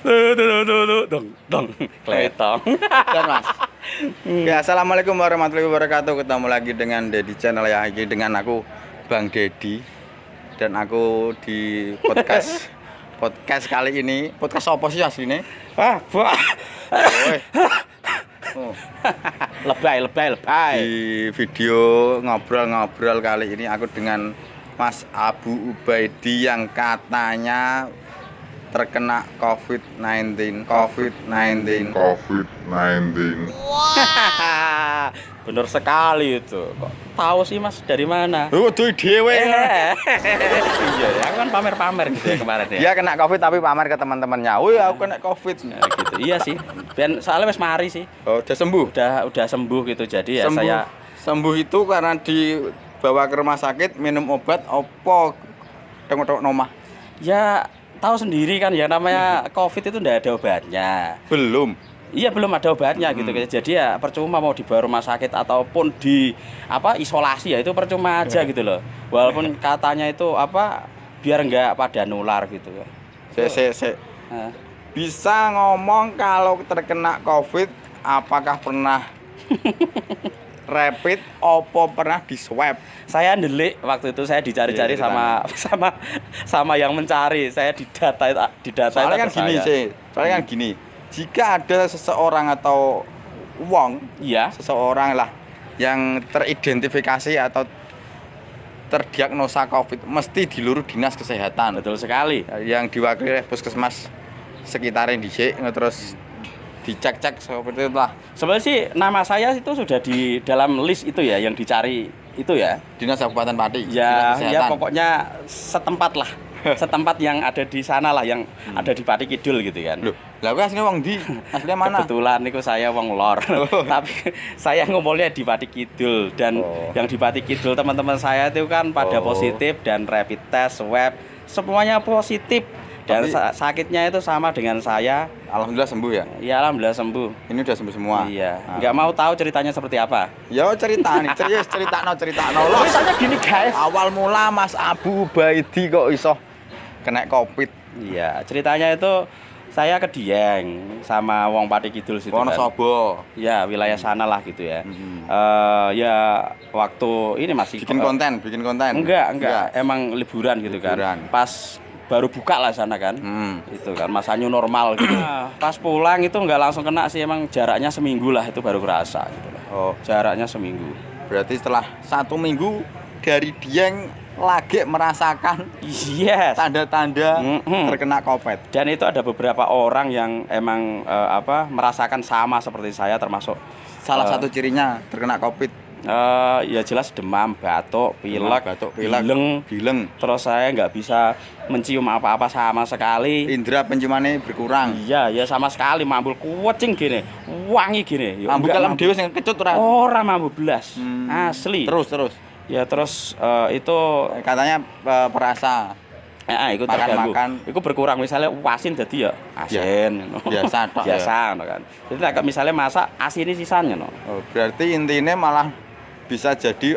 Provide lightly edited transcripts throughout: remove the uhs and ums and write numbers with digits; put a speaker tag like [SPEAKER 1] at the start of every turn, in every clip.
[SPEAKER 1] Tuh, dong, dong, kletong.
[SPEAKER 2] Dan Mas. Ya, assalamualaikum warahmatullahi wabarakatuh. Ketemu lagi dengan Dedi Channel ya. Ini dengan aku Bang Dedi. Dan aku di podcast kali ini. Podcast apa sih aslinya? Woi. Oh.
[SPEAKER 1] Lebay.
[SPEAKER 2] Di video ngobrol-ngobrol kali ini aku dengan Mas Abu Ubaidi yang katanya terkena COVID-19.
[SPEAKER 1] Bener sekali itu. Kok tahu sih Mas dari mana?
[SPEAKER 2] Tuh dewe.
[SPEAKER 1] Iya, aku kan pamer-pamer gitu ya kemarin ya.
[SPEAKER 2] Dia kena COVID tapi pamer ke teman-temannya. Wih, aku kena COVID.
[SPEAKER 1] Nah, gitu. Iya sih. Dan soalnya Mas mari sih.
[SPEAKER 2] Oh, udah sembuh.
[SPEAKER 1] Udah sembuh gitu. Jadi ya
[SPEAKER 2] Sembuh itu karena dibawa ke rumah sakit, minum obat opo tengok nomah.
[SPEAKER 1] Ya tahu sendiri kan ya namanya COVID itu ndak ada obatnya.
[SPEAKER 2] Belum.
[SPEAKER 1] Iya belum ada obatnya gitu. Jadi ya percuma mau dibawa rumah sakit ataupun di isolasi ya itu percuma aja gitu loh. Walaupun katanya itu biar nggak pada nular gitu ya.
[SPEAKER 2] Bisa ngomong kalau terkena COVID apakah pernah rapid opo pernah di swab?
[SPEAKER 1] Saya ndelik waktu itu saya dicari-cari sama yang mencari. Saya didata
[SPEAKER 2] Soalnya kan gini, jika ada seseorang atau seseorang lah yang teridentifikasi atau terdiagnosa COVID mesti diluru dinas kesehatan.
[SPEAKER 1] Betul sekali.
[SPEAKER 2] Yang diwakili oleh puskesmas sekitar dhisik terus dicek-cek seperti itulah.
[SPEAKER 1] Sebenarnya sih nama saya itu sudah di dalam list itu ya yang dicari itu ya.
[SPEAKER 2] Dinas Kabupaten Pati.
[SPEAKER 1] Ya pokoknya setempat lah. Setempat yang ada di sana lah yang ada di Pati Kidul gitu kan.
[SPEAKER 2] Loh, lah kuwi asline wong ndi? Asline mana?
[SPEAKER 1] Kebetulan niku saya wong lor. Tapi saya ngumpulnya di Pati Kidul dan yang di Pati Kidul teman-teman saya itu kan pada positif dan rapid test, swab semuanya positif. Dan sakitnya itu sama dengan saya.
[SPEAKER 2] Alhamdulillah sembuh ya?
[SPEAKER 1] Iya, alhamdulillah sembuh.
[SPEAKER 2] Ini udah sembuh semua?
[SPEAKER 1] Iya. Nggak mau tahu ceritanya seperti apa?
[SPEAKER 2] Ya cerita no. Loh,
[SPEAKER 1] misalnya gini guys.
[SPEAKER 2] Awal mula Mas Abu Ubaidi kok iso kena COVID?
[SPEAKER 1] Iya, ceritanya itu saya ke Dieng sama wong Pati Kidul situ kan.
[SPEAKER 2] Wonosobo.
[SPEAKER 1] Ya, wilayah sana lah gitu ya. Ya waktu ini masih
[SPEAKER 2] bikin konten.
[SPEAKER 1] Enggak. Emang liburan gitu kan. Pas baru buka lah sana kan, itu kan masa new normal gitu. Pas pulang itu nggak langsung kena sih, emang jaraknya seminggu lah itu baru kerasa gitu lah. Jaraknya seminggu.
[SPEAKER 2] Berarti setelah 1 minggu dari Dieng lagi merasakan tanda-tanda terkena COVID.
[SPEAKER 1] Dan itu ada beberapa orang yang emang merasakan sama seperti saya, termasuk
[SPEAKER 2] salah satu cirinya terkena COVID.
[SPEAKER 1] Ya jelas demam, batuk, pilek,
[SPEAKER 2] bileng.
[SPEAKER 1] Terus saya nggak bisa mencium apa-apa sama sekali.
[SPEAKER 2] Indra penciumannya berkurang.
[SPEAKER 1] Iya, ya sama sekali mambul kucing gini, wangi gini.
[SPEAKER 2] Mambul kalem dhewe sing kecut
[SPEAKER 1] ora mambul belas. Asli.
[SPEAKER 2] Terus.
[SPEAKER 1] Ya terus itu
[SPEAKER 2] katanya perasa.
[SPEAKER 1] Ikut makan. Itu berkurang misalnya asin jadi ya asin.
[SPEAKER 2] Biasa tok.
[SPEAKER 1] Biasa kan. Jadi misalnya masak asin ini sisanya
[SPEAKER 2] berarti intinya malah bisa jadi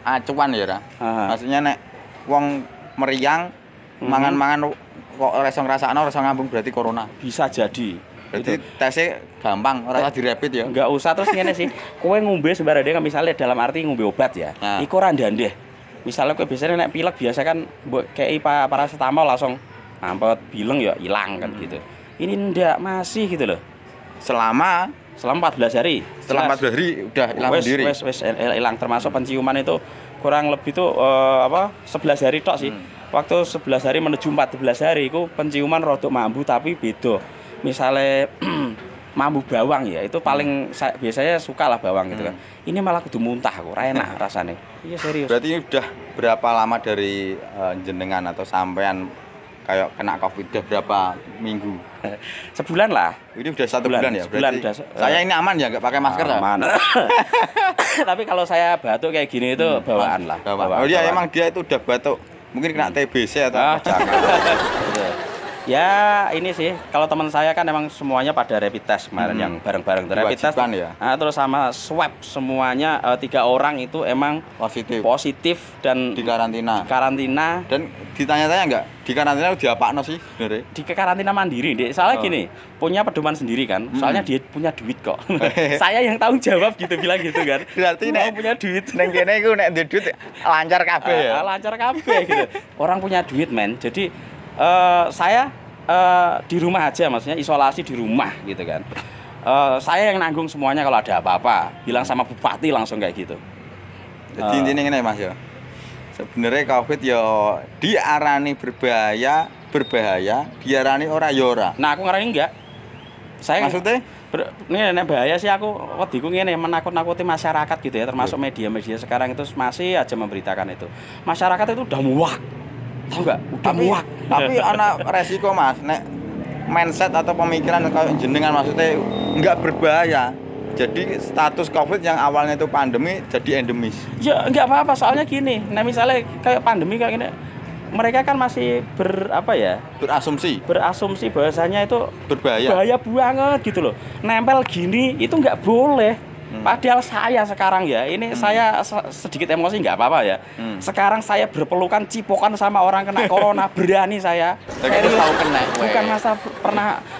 [SPEAKER 2] acuan ya, maksudnya nek wong meriang mangan-mangan kok reso ngrasakno reso ngambung berarti corona.
[SPEAKER 1] Bisa jadi.
[SPEAKER 2] Berarti tesnya gampang, ora usah direpit ya.
[SPEAKER 1] Enggak usah, terus ngene sih. Kowe ngombe sembarang misalnya dalam arti ngombe obat ya. Iku ora ndandeh. Misalnya kowe biasanya nek pilek biasa kan mbok kei paracetamol langsung mampet bileng ya hilang kan gitu. Ini ndak masih gitu loh. Selama 14 hari.
[SPEAKER 2] Setelah 14 hari udah hilang sendiri.
[SPEAKER 1] Wes hilang, termasuk penciuman itu kurang lebih tuh 11 hari tok sih. Waktu 11 hari menuju 14 hari itu penciuman rodok mambu tapi beda. Misalnya mambu bawang ya, itu paling biasanya suka lah bawang gitu kan. Ini malah kudu muntah kok, ora enak rasanya. Iya serius.
[SPEAKER 2] Berarti ini udah berapa lama dari jenengan atau sampean kayak kena COVID udah berapa minggu?
[SPEAKER 1] Sebulan lah.
[SPEAKER 2] Ini udah 1 bulan ya?
[SPEAKER 1] Sebulan udah.
[SPEAKER 2] Saya ini aman ya, nggak pakai masker
[SPEAKER 1] aman. Tapi kalau saya batuk kayak gini itu bawaan lah.
[SPEAKER 2] Bawaan. Oh iya, emang dia itu udah batuk. Mungkin kena TBC atau
[SPEAKER 1] jangan. Ya ini sih, kalau teman saya kan emang semuanya pada rapid test kemarin yang bareng-bareng rapid test
[SPEAKER 2] ya.
[SPEAKER 1] Nah, terus sama swab semuanya 3 orang itu emang positif dan
[SPEAKER 2] di karantina. Dan ditanya-tanya nggak di karantina udah apakno sih sebenarnya?
[SPEAKER 1] Di karantina mandiri, Dek. Soalnya gini, punya pedoman sendiri kan. Soalnya dia punya duit kok. Saya yang tanggung jawab gitu bilang gitu kan.
[SPEAKER 2] Berarti nek
[SPEAKER 1] punya duit.
[SPEAKER 2] Neng kene iku nek duwe duit lancar kabeh ya.
[SPEAKER 1] Lancar kabeh gitu. Orang punya duit, men. Jadi saya di rumah aja, maksudnya isolasi di rumah gitu kan. Saya yang nanggung semuanya kalau ada apa-apa. Bilang sama bupati langsung kayak gitu.
[SPEAKER 2] Jadi intinya ngene Mas ya. Sebenarnya COVID ya diarani berbahaya, diarani ora ya ora.
[SPEAKER 1] Nah, aku ngarani enggak. Saya
[SPEAKER 2] maksudnya
[SPEAKER 1] ini bahaya sih aku wediku ngene menakut-nakuti masyarakat gitu ya, termasuk media-media sekarang itu masih aja memberitakan itu. Masyarakat itu udah muak. Tahu enggak? Udah muak.
[SPEAKER 2] Tapi ana resiko Mas, nek mindset atau pemikiran kayak jenengan maksudnya enggak berbahaya. Jadi status COVID yang awalnya itu pandemi jadi endemis.
[SPEAKER 1] Ya enggak apa-apa, soalnya gini. Nah, misalnya kayak pandemi kayak gini, mereka kan masih berasumsi bahwasanya itu bahaya banget gitu loh. Nempel gini itu nggak boleh. Padahal saya sekarang ya, ini saya sedikit emosi nggak apa-apa ya. Sekarang saya berpelukan cipokan sama orang kena corona, berani saya.
[SPEAKER 2] Serius tahu kena.
[SPEAKER 1] Bukan masa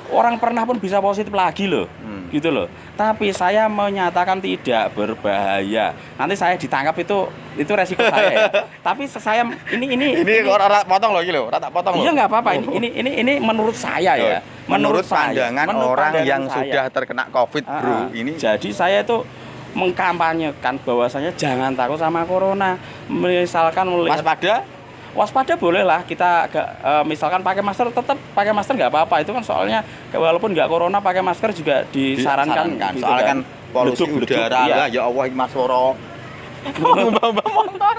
[SPEAKER 1] orang pernah pun bisa positif lagi loh. Gitu loh. Tapi saya menyatakan tidak berbahaya. Nanti saya ditangkap itu resiko saya ya. Tapi saya ini
[SPEAKER 2] ora potong loh iki lho, ora tak potong loh.
[SPEAKER 1] Iya enggak apa-apa, ini menurut saya ya.
[SPEAKER 2] Menurut pandangan orang yang sudah terkena Covid, Bro. Ini
[SPEAKER 1] jadi saya itu mengkampanyekan bahwasanya jangan takut sama corona. Misalkan waspada boleh lah kita misalkan pakai masker, tetap pakai masker nggak apa-apa, itu kan soalnya walaupun nggak corona pakai masker juga disarankan gitu
[SPEAKER 2] soalnya kan polusi udara ya Allah iki Mas Woro mbak motor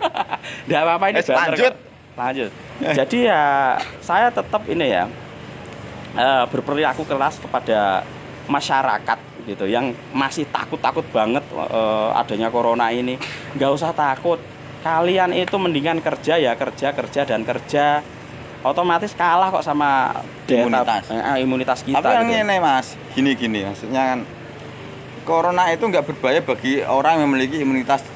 [SPEAKER 1] nggak apa-apa ini lanjut jadi ya saya tetap ini ya berperilaku keras kepada masyarakat gitu yang masih takut banget adanya corona ini. Nggak usah takut, kalian itu mendingan kerja otomatis kalah kok sama imunitas kita.
[SPEAKER 2] Tapi yang
[SPEAKER 1] gitu.
[SPEAKER 2] ini Mas, gini maksudnya kan corona itu nggak berbahaya bagi orang yang memiliki imunitas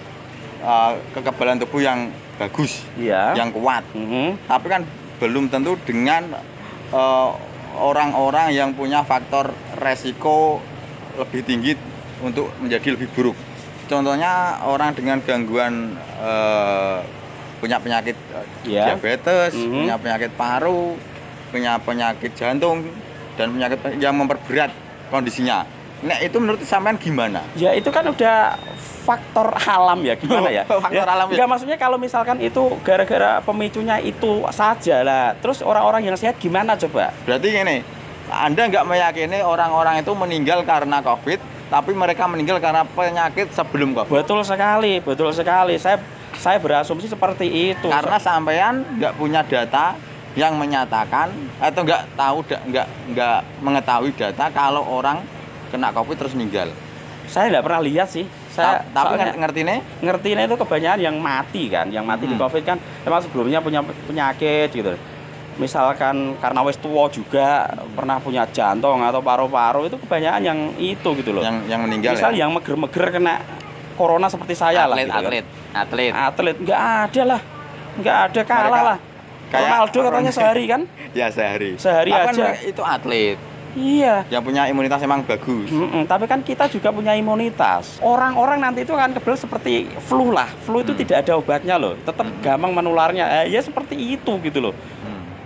[SPEAKER 2] kekebalan tubuh yang bagus, yang kuat. Tapi kan belum tentu dengan orang-orang yang punya faktor resiko lebih tinggi untuk menjadi lebih buruk. Contohnya orang dengan gangguan punya penyakit diabetes, punya penyakit paru, punya penyakit jantung, dan penyakit yang memperberat kondisinya. Nah itu menurut sampean gimana?
[SPEAKER 1] Ya itu kan udah faktor alam ya, gimana ya?
[SPEAKER 2] Faktor alam ya?
[SPEAKER 1] Enggak, maksudnya kalau misalkan itu gara-gara pemicunya itu saja lah, terus orang-orang yang sehat gimana coba? Berarti
[SPEAKER 2] gini, Anda nggak meyakini orang-orang itu meninggal karena COVID, tapi mereka meninggal karena penyakit sebelum COVID?
[SPEAKER 1] Betul sekali. Saya berasumsi seperti itu.
[SPEAKER 2] Karena sampean nggak punya data yang menyatakan atau nggak mengetahui data kalau orang kena COVID terus meninggal.
[SPEAKER 1] Saya nggak pernah lihat sih.
[SPEAKER 2] Tapi
[SPEAKER 1] ngertinya itu kebanyakan yang mati kan, yang mati di COVID kan memang sebelumnya punya penyakit gitu. Misalkan karena wis tua juga pernah punya jantung atau paru-paru, itu kebanyakan yang itu gitu loh.
[SPEAKER 2] Yang meninggal.
[SPEAKER 1] Misal yang meger-meger kena corona seperti saya atlet nggak ada kalah lah. Ronaldo katanya sehari kan?
[SPEAKER 2] Ya sehari
[SPEAKER 1] aja.
[SPEAKER 2] Itu atlet.
[SPEAKER 1] Iya.
[SPEAKER 2] Yang punya imunitas emang bagus.
[SPEAKER 1] Tapi kan kita juga punya imunitas. Orang-orang nanti itu akan kebal seperti flu lah. Flu itu tidak ada obatnya loh. Tetap gampang menularnya. Ya seperti itu gitu loh.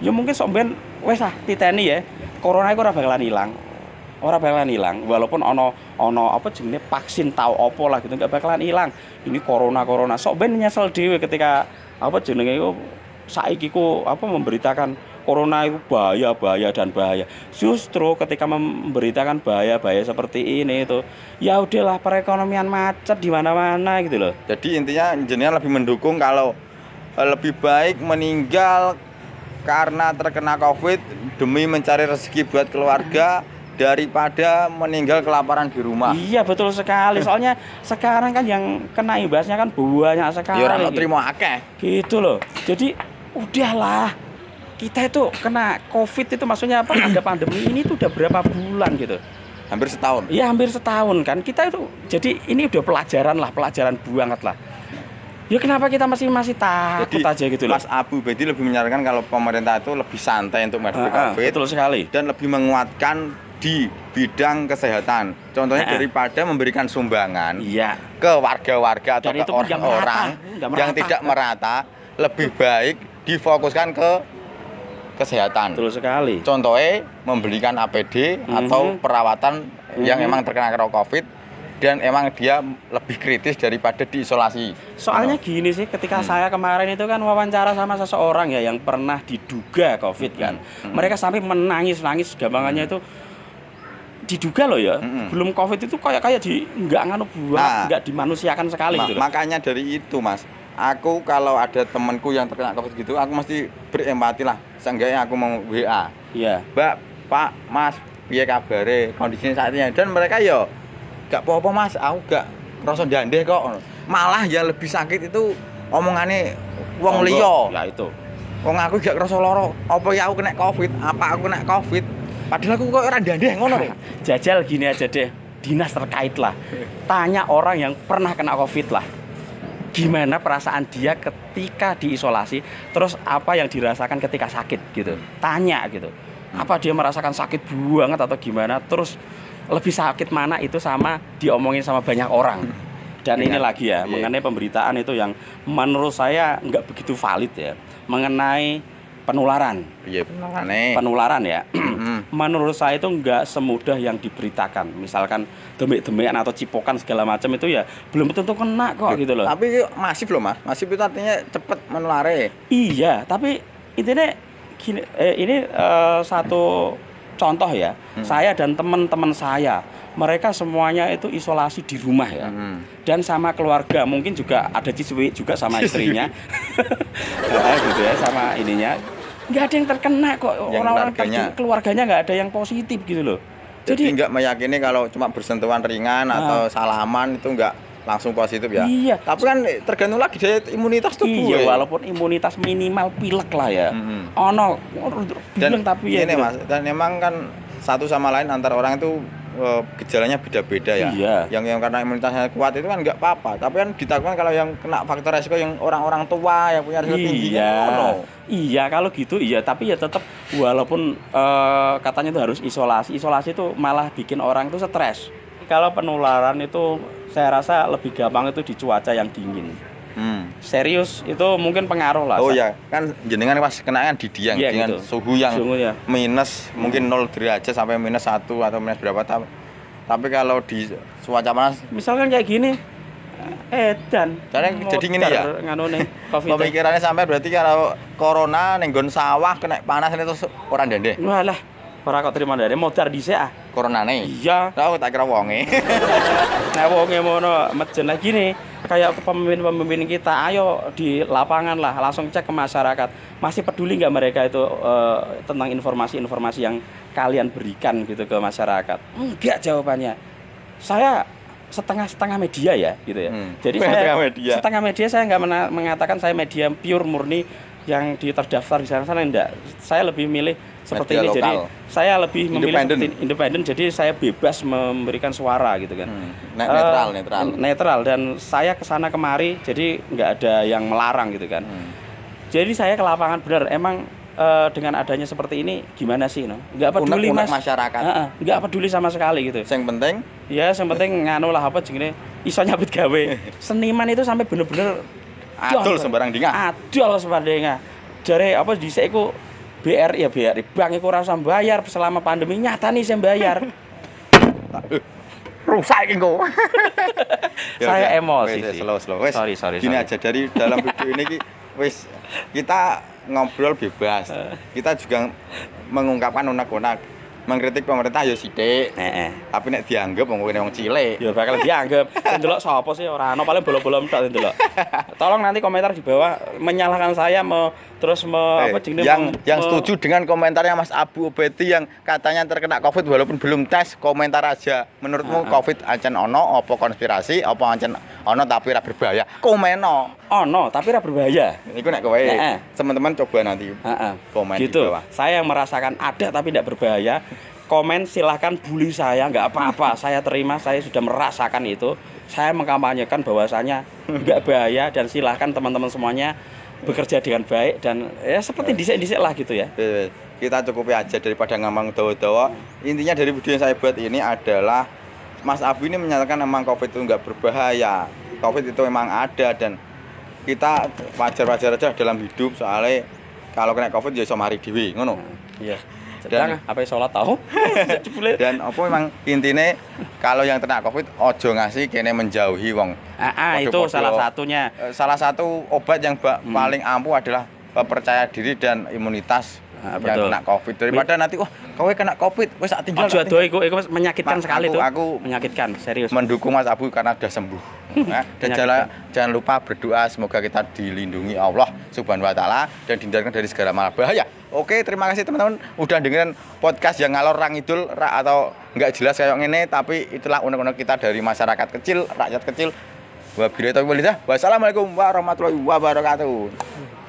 [SPEAKER 1] Ya mungkin somben wes titeni ya. Corona itu ora bakalan hilang. Walaupun ono apa jenenge vaksin tahu opo lah gitu enggak bakalan hilang. Ini corona. Somben nyesel dhewe ketika apa jenenge itu saiki ku memberitakan corona itu bahaya. Justru ketika memberitakan bahaya seperti ini itu, ya udahlah perekonomian macet di mana-mana gitu loh.
[SPEAKER 2] Jadi intinya jenengan lebih mendukung kalau lebih baik meninggal karena terkena COVID demi mencari rezeki buat keluarga daripada meninggal kelaparan di rumah.
[SPEAKER 1] Iya betul sekali. Soalnya sekarang kan yang kena imbasnya kan banyak sekali.
[SPEAKER 2] Ya ora terima akeh.
[SPEAKER 1] Gitu loh. Jadi udahlah. kita itu kena COVID itu maksudnya apa? Ada pandemi ini tuh udah berapa bulan gitu?
[SPEAKER 2] Hampir setahun.
[SPEAKER 1] Iya hampir setahun kan. Kita itu jadi ini udah pelajaran banget lah. Ya kenapa kita masih takut
[SPEAKER 2] Jadi,
[SPEAKER 1] aja gitu loh.
[SPEAKER 2] Mas Abu Bedi lebih menyarankan kalau pemerintah itu lebih santai untuk menghadapi COVID.
[SPEAKER 1] Betul sekali.
[SPEAKER 2] Dan lebih menguatkan di bidang kesehatan. Contohnya daripada memberikan sumbangan ke warga-warga atau ke orang-orang yang tidak merata, lebih baik difokuskan ke kesehatan.
[SPEAKER 1] Betul sekali.
[SPEAKER 2] Contohnya memberikan APD atau perawatan yang memang terkena COVID dan emang dia lebih kritis daripada diisolasi.
[SPEAKER 1] Soalnya gini sih, ketika saya kemarin itu kan wawancara sama seseorang ya yang pernah diduga COVID kan. Mereka sampai menangis-nangis, gampangannya itu diduga loh ya. Belum COVID itu kayak nggak dimanusiakan sekali gitu loh.
[SPEAKER 2] Makanya dari itu Mas, aku kalau ada temanku yang terkena COVID gitu, aku mesti berempati lah. Seenggaknya aku mau WA.
[SPEAKER 1] Iya.
[SPEAKER 2] Mbak, Pak, Mas, piye kabare, kondisinya saat ini. Dan mereka yo gak apa-apa Mas, aku gak ngerasa jandeh kok. Malah yang lebih sakit itu omongannya wong liya.
[SPEAKER 1] Ya itu.
[SPEAKER 2] Wong aku gak ngerasa loro. Apa ya aku kena COVID? Apa aku kena COVID? Padahal aku kok ora jandeh ngono lho.
[SPEAKER 1] Jajal gini aja deh. Dinas terkait lah. Tanya orang yang pernah kena COVID lah. Gimana perasaan dia ketika diisolasi, terus apa yang dirasakan ketika sakit gitu. Tanya gitu. Apa dia merasakan sakit banget atau gimana? Terus lebih sakit mana itu sama diomongin sama banyak orang. Dan ini lagi ya, mengenai pemberitaan itu yang menurut saya nggak begitu valid ya, mengenai penularan.
[SPEAKER 2] Iya,
[SPEAKER 1] penularan ya. Menurut saya itu nggak semudah yang diberitakan. Misalkan demik-demikan atau cipokan segala macam itu ya belum tentu kena kok gitu loh.
[SPEAKER 2] Tapi masif loh Mas, masif itu artinya cepet menulare.
[SPEAKER 1] Iya, tapi intinya gini, ini satu contoh ya, saya dan teman-teman saya, mereka semuanya itu isolasi di rumah ya, dan sama keluarga, mungkin juga ada Ciswi juga sama istrinya, gitu ya, sama ininya, nggak ada yang terkena kok, orang-orang keluarganya nggak ada yang positif gitu loh.
[SPEAKER 2] Jadi nggak meyakini kalau cuma bersentuhan ringan atau salaman itu nggak langsung positif ya.
[SPEAKER 1] Iya.
[SPEAKER 2] Tapi kan tergantung lagi daya imunitas tubuh.
[SPEAKER 1] Iya, walaupun imunitas minimal pilek lah ya. Ono bilang tapi ya.
[SPEAKER 2] Ini Mas, dan memang kan satu sama lain antar orang itu gejalanya beda-beda ya.
[SPEAKER 1] Iya.
[SPEAKER 2] Yang karena imunitasnya kuat itu kan nggak apa-apa. Tapi kan ditakutkan kalau yang kena faktor resiko yang orang-orang tua yang punya resiko tinggi.
[SPEAKER 1] Iya, kalau gitu iya, tapi ya tetap walaupun katanya itu harus isolasi. Isolasi itu malah bikin orang itu stres. Kalau penularan itu saya rasa lebih gampang itu di cuaca yang dingin. Serius itu mungkin pengaruh lah.
[SPEAKER 2] Oh ya, kan jenengan pas kena kan di Dieng dengan
[SPEAKER 1] gitu.
[SPEAKER 2] suhu yang minus mungkin 0 derajat sampai minus 1 atau minus berapa. Tapi kalau di cuaca panas,
[SPEAKER 1] misalkan kayak gini, edan.
[SPEAKER 2] Jadi gini ya. Pemikirannya sampai berarti kalau corona nenggon sawah kena panas itu orang dendeh.
[SPEAKER 1] Walah, ora kok terima dari modar dhisik ah.
[SPEAKER 2] Coronane.
[SPEAKER 1] Iya.
[SPEAKER 2] Tahu tak kira wonge.
[SPEAKER 1] Nah wonge mono mejen lagi nih. Kayak pemimpin-pemimpin kita, ayo di lapangan lah, langsung cek ke masyarakat. Masih peduli nggak mereka itu tentang informasi-informasi yang kalian berikan gitu ke masyarakat? Enggak jawabannya. Saya setengah media ya gitu ya. Jadi saya setengah media saya nggak mengatakan saya media pure murni yang terdaftar di sana enggak. Saya lebih milih seperti media ini lokal. Jadi saya lebih memilih independen, jadi saya bebas memberikan suara gitu kan. Netral dan saya kesana kemari, jadi nggak ada yang melarang gitu kan. Jadi saya ke lapangan benar, emang dengan adanya seperti ini gimana sih no? Nggak peduli Mas
[SPEAKER 2] masyarakat.
[SPEAKER 1] Nggak peduli sama sekali gitu.
[SPEAKER 2] Yang penting
[SPEAKER 1] yang penting nganu lah apa jenenge iso nyabut gawe. Seniman itu sampai bener-bener
[SPEAKER 2] adol sembarang dingah.
[SPEAKER 1] Jare apa dhisik iku BRI bank iku ora usah bayar selama pandemi, nyata nih saya bayar.
[SPEAKER 2] Rusak iki kok.
[SPEAKER 1] Saya emosi sih.
[SPEAKER 2] Slow.
[SPEAKER 1] Sorry.
[SPEAKER 2] Gini aja dari dalam video ini wis kita ngobrol bebas. Kita juga mengungkapkan unek-unek. mengkritik pemerintah ya sithik. Tapi nek dianggap wong kene wong cilik,
[SPEAKER 1] ya bakal dianggap. Ndelok sapa sih ora ana paling bolong-bolong tok ndelok. Tolong nanti komentar di bawah menyalahkan saya
[SPEAKER 2] yang setuju dengan komentarnya Mas Abu Ubedi yang katanya terkena Covid walaupun belum tes, komentar aja. Menurutmu Covid ancen ono apa konspirasi, apa ancen ono tapi ora berbahaya? Komeno.
[SPEAKER 1] Ono tapi ora berbahaya.
[SPEAKER 2] Iku nek kowe teman-teman coba nanti komen
[SPEAKER 1] gitu.
[SPEAKER 2] di bawah.
[SPEAKER 1] Saya yang merasakan ada tapi tidak berbahaya. Komen silahkan bully saya, nggak apa-apa. Saya terima, saya sudah merasakan itu. Saya mengkampanyekan bahwasanya nggak bahaya dan silahkan teman-teman semuanya bekerja dengan baik dan ya seperti disek-disek lah gitu ya.
[SPEAKER 2] Kita cukupi aja daripada ngomong dawa-dawa. Intinya dari video yang saya buat ini adalah Mas Abu ini menyatakan memang Covid itu nggak berbahaya. Covid itu memang ada dan kita wajar-wajar aja dalam hidup soalnya kalau kena Covid ya iso mari dhewe ngono.
[SPEAKER 1] Iya. Dan apa sholat tahu?
[SPEAKER 2] Dan apa memang intinya kalau yang kena Covid ojo ngasih kene menjauhi wong.
[SPEAKER 1] Itu salah satunya.
[SPEAKER 2] Salah satu obat yang paling ampuh adalah percaya diri dan imunitas yang kena Covid daripada nanti kowe kena Covid wis sak tinggal.
[SPEAKER 1] Ojo adoh iku menyakitkan sekali tuh.
[SPEAKER 2] Aku
[SPEAKER 1] menyakitkan serius.
[SPEAKER 2] Mendukung Mas Abu karena sudah sembuh. Dan jangan lupa berdoa semoga kita dilindungi Allah Subhanahu wa taala dan dihindarkan dari segala mara bahaya. Oke, terima kasih teman-teman udah dengerin podcast yang ngalor rangidul atau nggak jelas kayak ngene, tapi itulah unek-unek kita dari masyarakat kecil, rakyat kecil. Wassalamualaikum warahmatullahi wabarakatuh.